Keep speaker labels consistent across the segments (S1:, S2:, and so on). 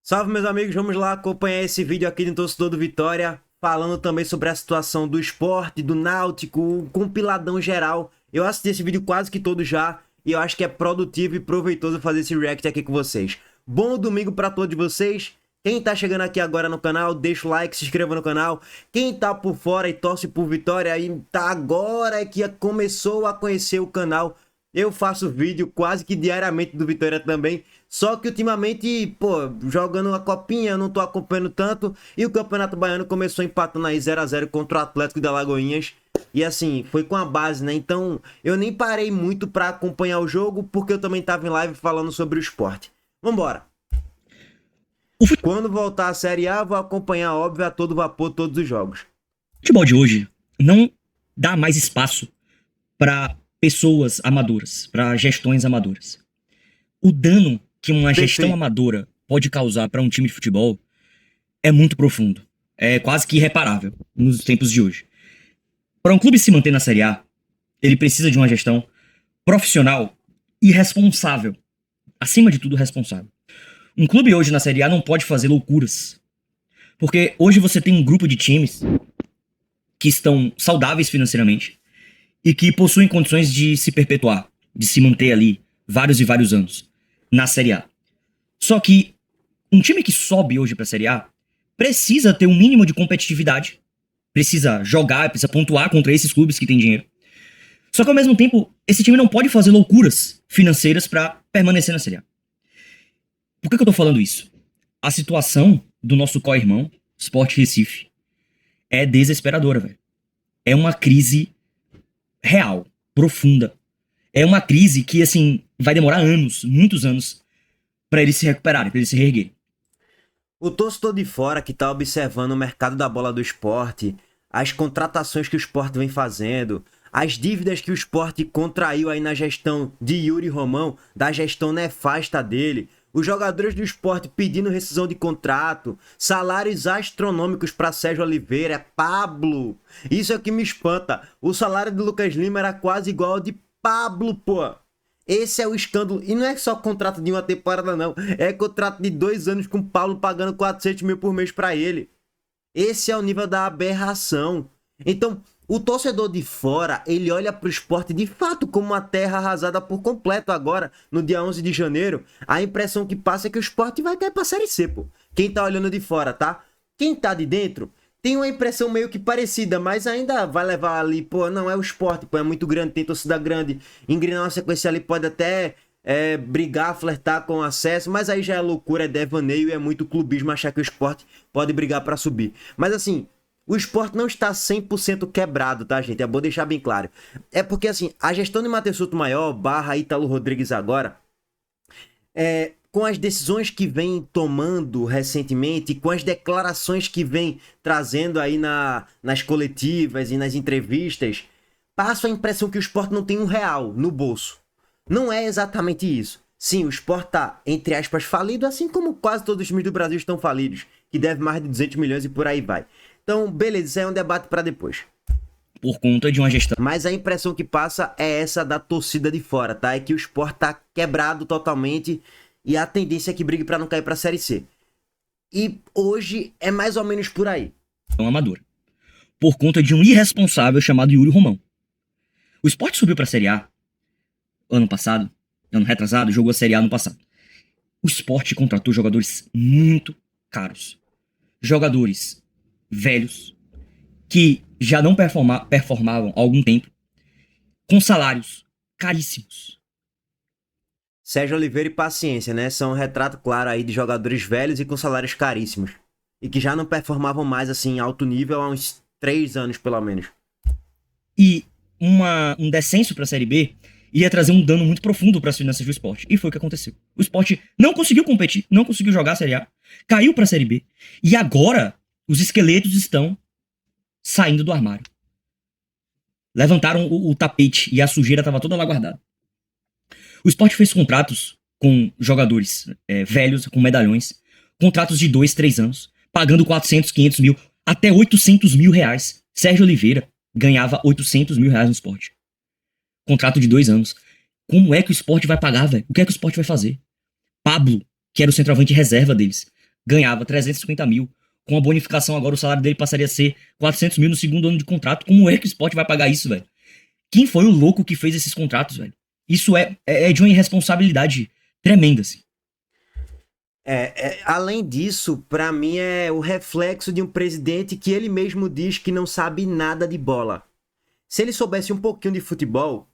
S1: Salve, meus amigos, vamos lá acompanhar esse vídeo aqui do Torcedor do Vitória, falando também sobre a situação do esporte, do Náutico, um compiladão geral. Eu assisti esse vídeo quase que todo já, e eu acho que é produtivo e proveitoso fazer esse react aqui com vocês. Bom domingo para todos vocês. Quem tá chegando aqui agora no canal, deixa o like, se inscreva no canal. Quem tá por fora e torce por Vitória, aí tá agora que começou a conhecer o canal. Eu faço vídeo quase que diariamente do Vitória também. Só que ultimamente, pô, jogando a copinha, eu não tô acompanhando tanto. E o Campeonato Baiano começou empatando aí 0 a 0 contra o Atlético de Alagoinhas. E assim, foi com a base, né? Então, eu nem parei muito pra acompanhar o jogo, porque eu também tava em live falando sobre o esporte. Vambora! Quando voltar a Série A, vou acompanhar, óbvio, a todo vapor todos os jogos.
S2: O futebol de hoje não dá mais espaço para pessoas amadoras, para gestões amadoras. O dano que uma gestão amadora pode causar para um time de futebol é muito profundo. É quase que irreparável nos tempos de hoje. Para um clube se manter na Série A, ele precisa de uma gestão profissional e responsável. Acima de tudo, responsável. Um clube hoje na Série A não pode fazer loucuras. Porque hoje você tem um grupo de times que estão saudáveis financeiramente e que possuem condições de se perpetuar, de se manter ali vários e vários anos na Série A. Só que um time que sobe hoje pra Série A precisa ter um mínimo de competitividade, precisa jogar, precisa pontuar contra esses clubes que têm dinheiro. Só que ao mesmo tempo, esse time não pode fazer loucuras financeiras pra permanecer na Série A. Por que eu tô falando isso? A situação do nosso co-irmão, Sport Recife, é desesperadora, velho. É uma crise real, profunda. É uma crise que, assim, vai demorar anos, muitos anos, pra eles se recuperarem, pra eles se reerguerem.
S1: O torcedor de fora que tá observando o mercado da bola do esporte, as contratações que o esporte vem fazendo, as dívidas que o esporte contraiu aí na gestão de Yuri Romão, da gestão nefasta dele, os jogadores do esporte pedindo rescisão de contrato, salários astronômicos para Sérgio Oliveira, Pablo. Isso é o que me espanta. O salário de Lucas Lima era quase igual ao de Pablo, pô. Esse é o escândalo. E não é só contrato de uma temporada, não. É contrato de 2 anos com o Paulo pagando 400 mil por mês para ele. Esse é o nível da aberração. Então, o torcedor de fora, ele olha para o esporte de fato como uma terra arrasada por completo agora, no dia 11 de janeiro. A impressão que passa é que o esporte vai cair pra Série C, pô. Quem tá olhando de fora, tá? Quem tá de dentro tem uma impressão meio que parecida, mas ainda vai levar ali, pô, não é o esporte, pô, é muito grande, tem torcida grande, engrenar uma sequência ali pode até brigar, flertar com o acesso, mas aí já é loucura, é devaneio e é muito clubismo achar que o esporte pode brigar pra subir. Mas assim, o esporte não está 100% quebrado, tá, gente? É bom deixar bem claro. É porque, assim, a gestão de Matheus Maior, barra Ítalo Rodrigues agora, com as decisões que vem tomando recentemente, com as declarações que vem trazendo aí nas coletivas e nas entrevistas, passa a impressão que o esporte não tem R$ 1 no bolso. Não é exatamente isso. Sim, o esporte tá, entre aspas, falido, assim como quase todos os times do Brasil estão falidos, que deve mais de 200 milhões e por aí vai. Então, beleza, isso aí é um debate para depois.
S2: Por conta de uma gestão.
S1: Mas a impressão que passa é essa da torcida de fora, tá? É que o esporte tá quebrado totalmente e a tendência é que brigue para não cair pra Série C. E hoje é mais ou menos por aí.
S2: Amadora. Por conta de um irresponsável chamado Yuri Romão. O Sport subiu pra Série A ano passado, ano retrasado, jogou a Série A ano passado. O Sport contratou jogadores muito caros. Jogadores velhos, que já não performavam há algum tempo, com salários caríssimos.
S1: Sérgio Oliveira e paciência, né? São um retrato claro aí de jogadores velhos e com salários caríssimos. E que já não performavam mais assim em alto nível há uns 3 anos, pelo menos.
S2: E um descenso pra Série B ia trazer um dano muito profundo para as finanças do esporte. E foi o que aconteceu. O esporte não conseguiu competir, não conseguiu jogar a Série A, caiu pra Série B. E agora os esqueletos estão saindo do armário. Levantaram o tapete e a sujeira estava toda lá guardada. O Sport fez contratos com jogadores velhos, com medalhões, contratos de 2, 3 anos, pagando 400, 500 mil, até 800 mil reais. Sérgio Oliveira ganhava 800 mil reais no Sport. Contrato de 2 anos. Como é que o Sport vai pagar, velho? O que é que o Sport vai fazer? Pablo, que era o centroavante reserva deles, ganhava 350 mil. Com a bonificação agora, o salário dele passaria a ser 400 mil no segundo ano de contrato. Como é que o Sport vai pagar isso, velho? Quem foi o louco que fez esses contratos, velho? Isso é de uma irresponsabilidade tremenda, assim.
S1: Além disso, pra mim é o reflexo de um presidente que ele mesmo diz que não sabe nada de bola. Se ele soubesse um pouquinho de futebol,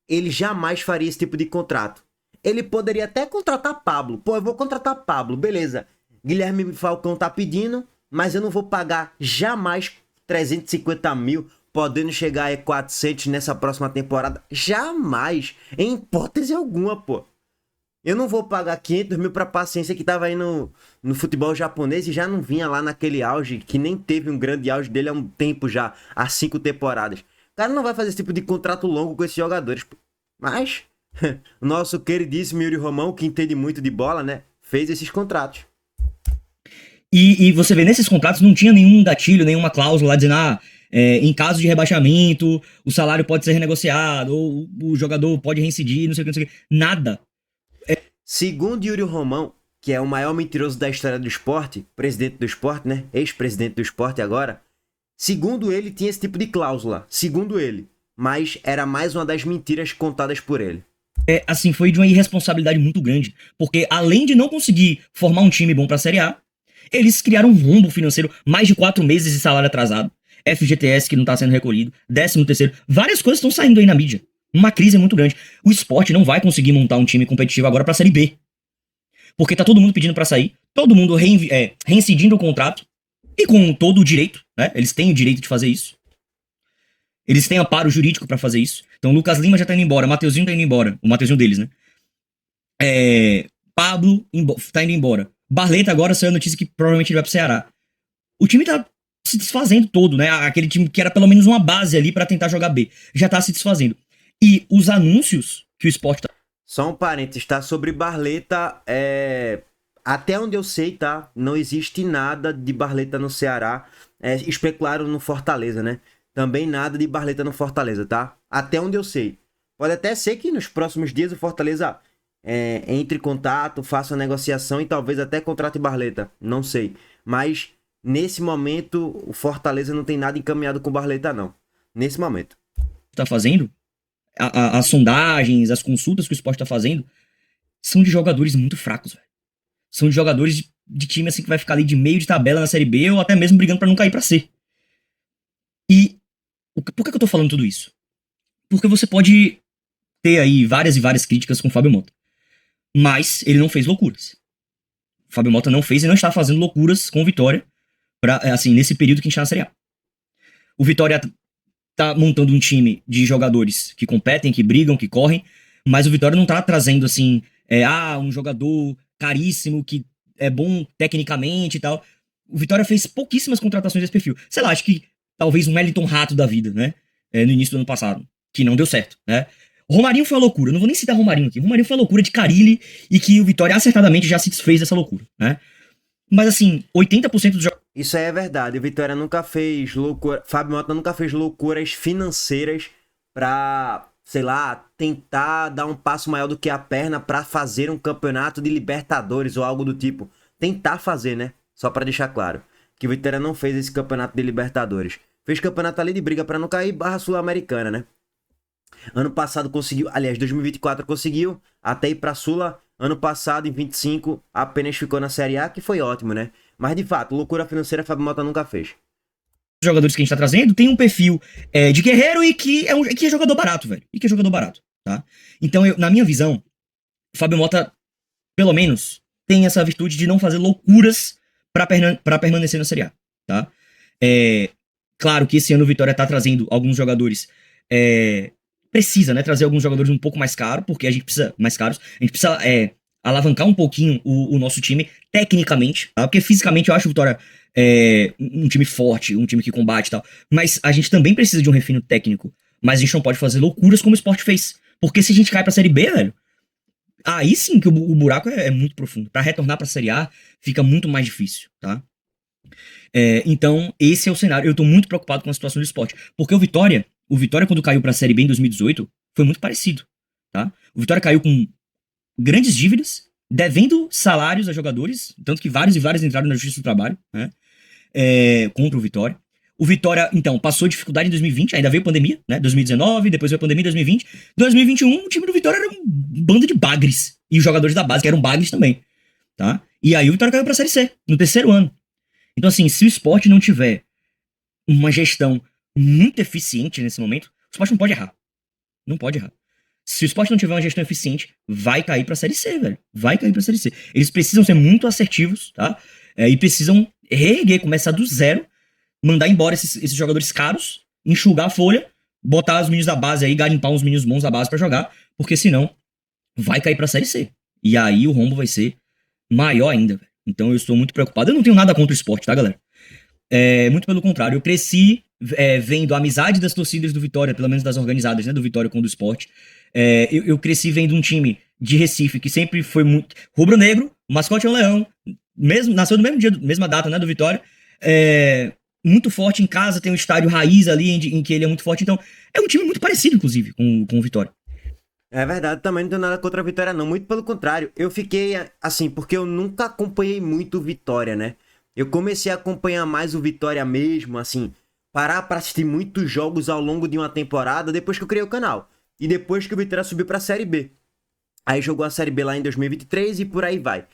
S1: ele jamais faria esse tipo de contrato. Ele poderia até contratar Pablo. Pô, eu vou contratar Pablo, beleza. Guilherme Falcão tá pedindo, mas eu não vou pagar jamais 350 mil, podendo chegar a 400 nessa próxima temporada. Jamais. Em hipótese alguma, pô. Eu não vou pagar 500 mil pra paciência que tava aí no futebol japonês e já não vinha lá naquele auge, que nem teve um grande auge dele há um tempo já, há 5 temporadas. O cara não vai fazer esse tipo de contrato longo com esses jogadores, pô. Mas, o nosso queridíssimo Yuri Romão, que entende muito de bola, né, fez esses contratos.
S2: E você vê, nesses contratos não tinha nenhum gatilho, nenhuma cláusula lá dizendo, em caso de rebaixamento, o salário pode ser renegociado, ou o jogador pode reincidir, não sei o que, não sei o que. Nada.
S1: Segundo Yuri Romão, que é o maior mentiroso da história do esporte, presidente do esporte, né, ex-presidente do esporte agora, segundo ele tinha esse tipo de cláusula, segundo ele, mas era mais uma das mentiras contadas por ele.
S2: Assim, foi de uma irresponsabilidade muito grande, porque além de não conseguir formar um time bom pra Série A, eles criaram um rombo financeiro, mais de 4 meses de salário atrasado, FGTS que não tá sendo recolhido, 13º, várias coisas estão saindo aí na mídia. Uma crise muito grande. O Sport não vai conseguir montar um time competitivo agora pra Série B. Porque tá todo mundo pedindo pra sair, todo mundo reincidindo o contrato, e com todo o direito, né? Eles têm o direito de fazer isso. Eles têm amparo jurídico pra fazer isso. Então o Lucas Lima já tá indo embora, o Mateuzinho tá indo embora. O Mateuzinho deles, né? Pablo tá indo embora. Barleta agora saiu a notícia que provavelmente ele vai pro Ceará. O time tá se desfazendo todo, né? Aquele time que era pelo menos uma base ali pra tentar jogar B. Já tá se desfazendo. E os anúncios que o Sport tá...
S1: Só um parênteses, tá? Sobre Barleta, até onde eu sei, tá? Não existe nada de Barleta no Ceará. Especularam no Fortaleza, né? Também nada de Barleta no Fortaleza, tá? Até onde eu sei. Pode até ser que nos próximos dias o Fortaleza entre em contato, faça uma negociação e talvez até contrate Barleta. Não sei. Mas, nesse momento, o Fortaleza não tem nada encaminhado com Barleta, não. Nesse momento.
S2: Tá fazendo, as sondagens, as consultas que o Sport tá fazendo, são de jogadores muito fracos, velho. São de jogadores de time assim que vai ficar ali de meio de tabela na Série B ou até mesmo brigando pra não cair pra C. E por que eu tô falando tudo isso? Porque você pode ter aí várias e várias críticas com o Fábio Mota. Mas ele não fez loucuras. O Fábio Mota não fez e não está fazendo loucuras com o Vitória assim, nesse período que a gente tá na Série A. O Vitória tá montando um time de jogadores que competem, que brigam, que correm, mas o Vitória não tá trazendo, assim, um jogador caríssimo, que é bom tecnicamente e tal. O Vitória fez pouquíssimas contratações desse perfil. Sei lá, acho que talvez um Wellington Rato da vida, né? No início do ano passado, que não deu certo, né? O Romarinho foi uma loucura, não vou nem citar Romarinho aqui. O Romarinho foi uma loucura de Carille e que o Vitória acertadamente já se desfez dessa loucura, né? Mas assim, 80% dos jogos...
S1: Isso aí é verdade. O Vitória nunca fez loucura. Fábio Mota nunca fez loucuras financeiras pra, sei lá, tentar dar um passo maior do que a perna pra fazer um campeonato de Libertadores ou algo do tipo. Tentar fazer, né? Só pra deixar claro. Que o Vitória não fez esse campeonato de Libertadores. Fez campeonato ali de briga pra não cair, barra Sul-Americana, né? Ano passado conseguiu, aliás, 2024 conseguiu até ir pra Sula. Ano passado, em 25, apenas ficou na Série A, que foi ótimo, né? Mas, de fato, loucura financeira Fábio Mota nunca fez.
S2: Os jogadores que a gente tá trazendo tem um perfil de guerreiro e que é jogador barato, velho. E que é jogador barato, tá? Então, na minha visão, o Fábio Mota, pelo menos, tem essa virtude de não fazer loucuras pra permanecer na Série A, tá? Claro que esse ano o Vitória tá trazendo alguns jogadores... precisa, né, trazer alguns jogadores um pouco mais caros, porque a gente precisa mais caros, a gente precisa alavancar um pouquinho o nosso time tecnicamente, tá? Porque fisicamente eu acho o Vitória um time forte, um time que combate e tal, mas a gente também precisa de um refino técnico, mas a gente não pode fazer loucuras como o Sport fez, porque se a gente cai pra Série B, velho, aí sim que o buraco é muito profundo, pra retornar pra Série A fica muito mais difícil, tá? Então esse é o cenário, eu tô muito preocupado com a situação do Sport, porque o Vitória quando caiu pra Série B em 2018 foi muito parecido, tá? O Vitória caiu com grandes dívidas devendo salários a jogadores, tanto que vários e vários entraram na Justiça do Trabalho, né? Contra o Vitória. O Vitória, então, passou dificuldade em 2020, ainda veio pandemia, né? 2019, depois veio a pandemia em 2020. 2021, o time do Vitória era um bando de bagres. E os jogadores da base, que eram bagres também, tá? E aí o Vitória caiu pra Série C, no terceiro ano. Então, assim, se o Sport não tiver uma gestão muito eficiente nesse momento, o Sport não pode errar. Não pode errar. Se o Sport não tiver uma gestão eficiente, vai cair pra Série C, velho. Vai cair pra Série C. Eles precisam ser muito assertivos, tá? E precisam reerguer, começar do zero, mandar embora esses jogadores caros, enxugar a folha, botar os meninos da base aí, garimpar uns meninos bons da base pra jogar, porque senão vai cair pra Série C. E aí o rombo vai ser maior ainda, velho. Então eu estou muito preocupado. Eu não tenho nada contra o Sport, tá, galera? Muito pelo contrário, eu cresci vendo a amizade das torcidas do Vitória, pelo menos das organizadas, né, do Vitória com o do Sport. Eu cresci vendo um time de Recife que sempre foi muito rubro-negro, o mascote é um leão, mesmo, nasceu no mesmo dia, mesma data, né, do Vitória. Muito forte em casa, tem um estádio raiz ali em que ele é muito forte, então é um time muito parecido, inclusive, com o Vitória.
S1: É verdade, também não tenho nada contra a Vitória, não. Muito pelo contrário. Eu fiquei, assim, porque eu nunca acompanhei muito o Vitória, né? Eu comecei a acompanhar mais o Vitória mesmo, assim, parar pra assistir muitos jogos ao longo de uma temporada depois que eu criei o canal. E depois que o Vitória subiu pra Série B. Aí jogou a Série B lá em 2023 e por aí vai.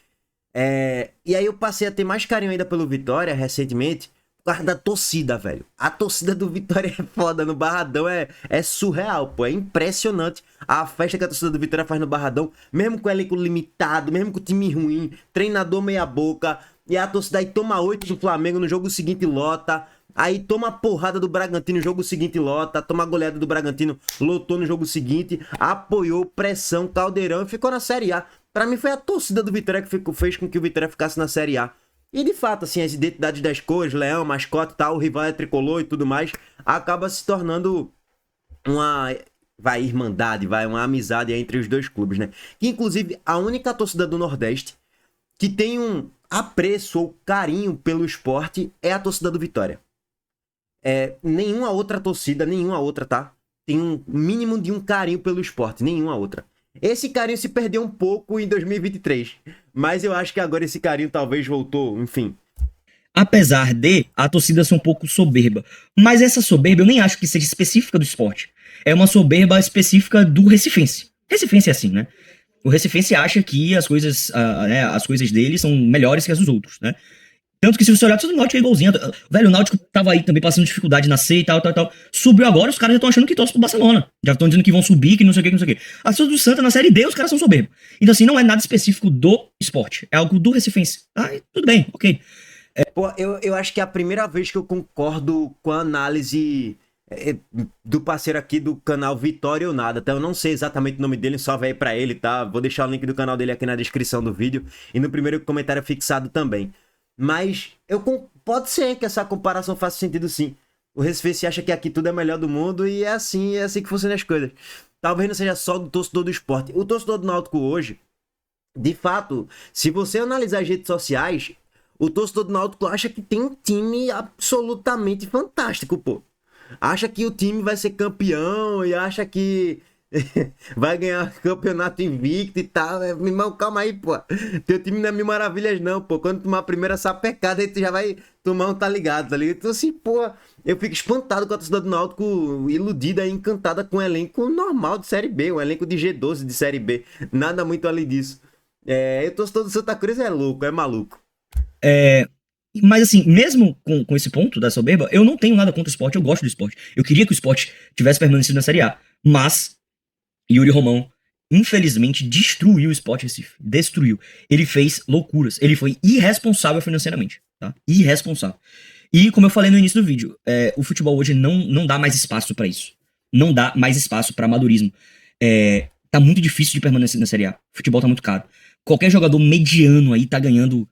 S1: E aí eu passei a ter mais carinho ainda pelo Vitória recentemente, por causa da torcida, velho. A torcida do Vitória é foda, no Barradão é surreal, pô. É impressionante a festa que a torcida do Vitória faz no Barradão, mesmo com o elenco limitado, mesmo com o time ruim, treinador meia boca, e a torcida aí toma 8 do Flamengo, no jogo seguinte lota, aí toma a porrada do Bragantino, no jogo seguinte lota, toma a goleada do Bragantino, lotou no jogo seguinte, apoiou, pressão, caldeirão e ficou na Série A. Pra mim foi a torcida do Vitória que fez com que o Vitória ficasse na Série A. E de fato, assim, as identidades das cores, leão, mascote e tal, o rival é tricolor e tudo mais, acaba se tornando uma irmandade, uma amizade entre os dois clubes, né? Que inclusive a única torcida do Nordeste que tem um apreço ou carinho pelo esporte é a torcida do Vitória. Nenhuma outra torcida, nenhuma outra, tá? Tem um mínimo de um carinho pelo esporte, nenhuma outra. Esse carinho se perdeu um pouco em 2023, mas eu acho que agora esse carinho talvez voltou, enfim.
S2: Apesar de a torcida ser um pouco soberba, mas essa soberba eu nem acho que seja específica do esporte. É uma soberba específica do recifense. Recifense é assim, né? O recifense acha que as coisas dele são melhores que as dos outros, né? Tanto que se você olhar, o Náutico é igualzinho. Velho, o Náutico tava aí também passando dificuldade na C e tal. Subiu agora, os caras já estão achando que torcem pro Barcelona. Já estão dizendo que vão subir, que não sei o que. A torcida do Santa na Série D, os caras são soberbos. Então, assim, não é nada específico do esporte. É algo do recifense. Tudo bem, ok.
S1: Pô, eu acho que é a primeira vez que eu concordo com a análise do parceiro aqui do canal Vitória ou Nada, tá? Eu não sei exatamente o nome dele, só vai aí pra ele, tá? Vou deixar o link do canal dele aqui na descrição do vídeo e no primeiro comentário fixado também. Mas pode ser que essa comparação faça sentido, sim. O Recife acha que aqui tudo é melhor do mundo e é assim que funcionam as coisas. Talvez não seja só do torcedor do esporte. O torcedor do Náutico hoje, de fato, se você analisar as redes sociais, o torcedor do Náutico acha que tem um time absolutamente fantástico, pô. Acha que o time vai ser campeão e acha que vai ganhar campeonato invicto e tal. Irmão, calma aí, pô. Teu time não é mil maravilhas, não, pô. Quando tomar a primeira sapecada, aí tu já vai tomar um tá ligado, tá ligado? Então, assim, pô, eu fico espantado com a torcida do Náutico, iludida e encantada com um elenco normal de Série B, um elenco de G12 de Série B. Nada muito além disso. O torcedor do Santa Cruz é louco, é maluco.
S2: Mas assim, mesmo com esse ponto da soberba, eu não tenho nada contra o esporte, eu gosto do esporte. Eu queria que o esporte tivesse permanecido na Série A. Mas Yuri Romão, infelizmente, destruiu o Sport Recife. Destruiu. Ele fez loucuras. Ele foi irresponsável financeiramente. Tá? Irresponsável. E como eu falei no início do vídeo, o futebol hoje não dá mais espaço pra isso. Não dá mais espaço pra amadorismo. Tá muito difícil de permanecer na Série A. O futebol tá muito caro. Qualquer jogador mediano aí tá ganhando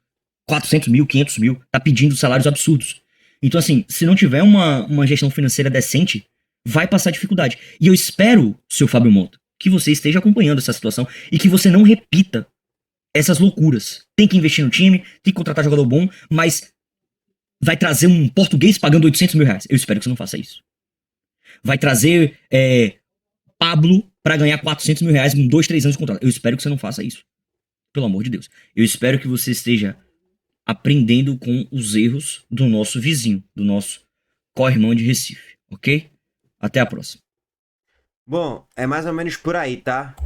S2: 400 mil, 500 mil, tá pedindo salários absurdos. Então, assim, se não tiver uma gestão financeira decente, vai passar dificuldade. E eu espero, seu Fábio Mota, que você esteja acompanhando essa situação e que você não repita essas loucuras. Tem que investir no time, tem que contratar jogador bom, mas vai trazer um português pagando 800 mil reais. Eu espero que você não faça isso. Vai trazer Pablo pra ganhar 400 mil reais em 2, 3 anos de contrato. Eu espero que você não faça isso. Pelo amor de Deus. Eu espero que você esteja aprendendo com os erros do nosso vizinho, do nosso co-irmão de Recife, ok? Até a próxima.
S1: Bom, é mais ou menos por aí, tá?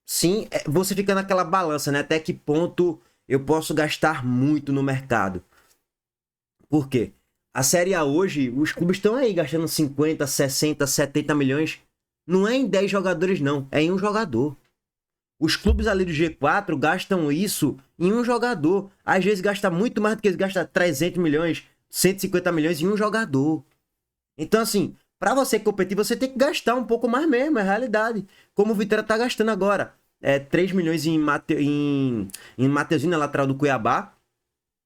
S1: Sim, você fica naquela balança, né? Até que ponto eu posso gastar muito no mercado? Por quê? A Série A hoje, os clubes estão aí gastando 50, 60, 70 milhões. Não é em 10 jogadores, não. É em um jogador. Os clubes ali do G4 gastam isso em um jogador. Às vezes gasta muito mais do que eles gastam 300 milhões, 150 milhões em um jogador. Então, assim, para você competir, você tem que gastar um pouco mais mesmo, é a realidade. Como o Vitória tá gastando agora. 3 milhões em Mateuzinho, na lateral do Cuiabá.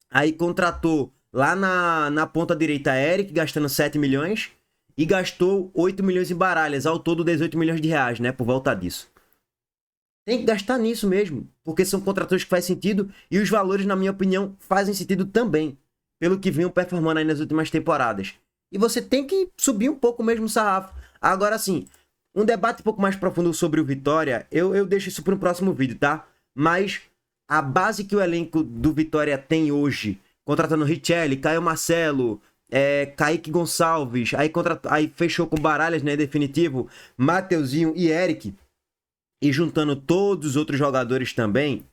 S1: Aí contratou lá na ponta direita Eric, gastando 7 milhões. E gastou 8 milhões em Baralhas, ao todo 18 milhões de reais, né? Por volta disso. Tem que gastar nisso mesmo, porque são contratações que fazem sentido e os valores, na minha opinião, fazem sentido também, pelo que vinham performando aí nas últimas temporadas. E você tem que subir um pouco mesmo o sarrafo. Agora sim, um debate um pouco mais profundo sobre o Vitória, eu deixo isso para um próximo vídeo, tá? Mas a base que o elenco do Vitória tem hoje, contratando Richelli, Caio Marcelo, Kaique Gonçalves, aí fechou com Baralhas, né, definitivo, Mateuzinho e Eric, e juntando todos os outros jogadores também,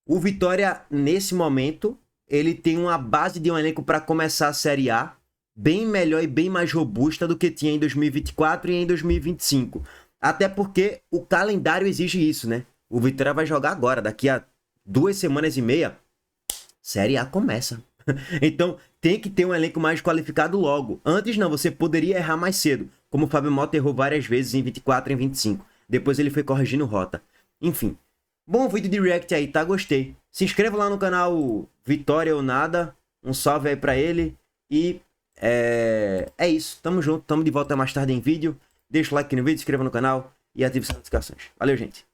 S1: o Vitória, nesse momento, ele tem uma base de um elenco para começar a Série A bem melhor e bem mais robusta do que tinha em 2024 e em 2025. Até porque o calendário exige isso, né? O Vitória vai jogar agora, daqui a 2 semanas e meia, Série A começa. Então, tem que ter um elenco mais qualificado logo. Antes não, você poderia errar mais cedo, como o Fábio Mota errou várias vezes em 24 e em 25. Depois ele foi corrigindo rota. Enfim, bom vídeo de react aí, tá? Gostei. Se inscreva lá no canal Vitória ou Nada. Um salve aí pra ele. E é isso. Tamo junto. Tamo de volta mais tarde em vídeo. Deixa o like no vídeo, se inscreva no canal e ative as notificações. Valeu, gente.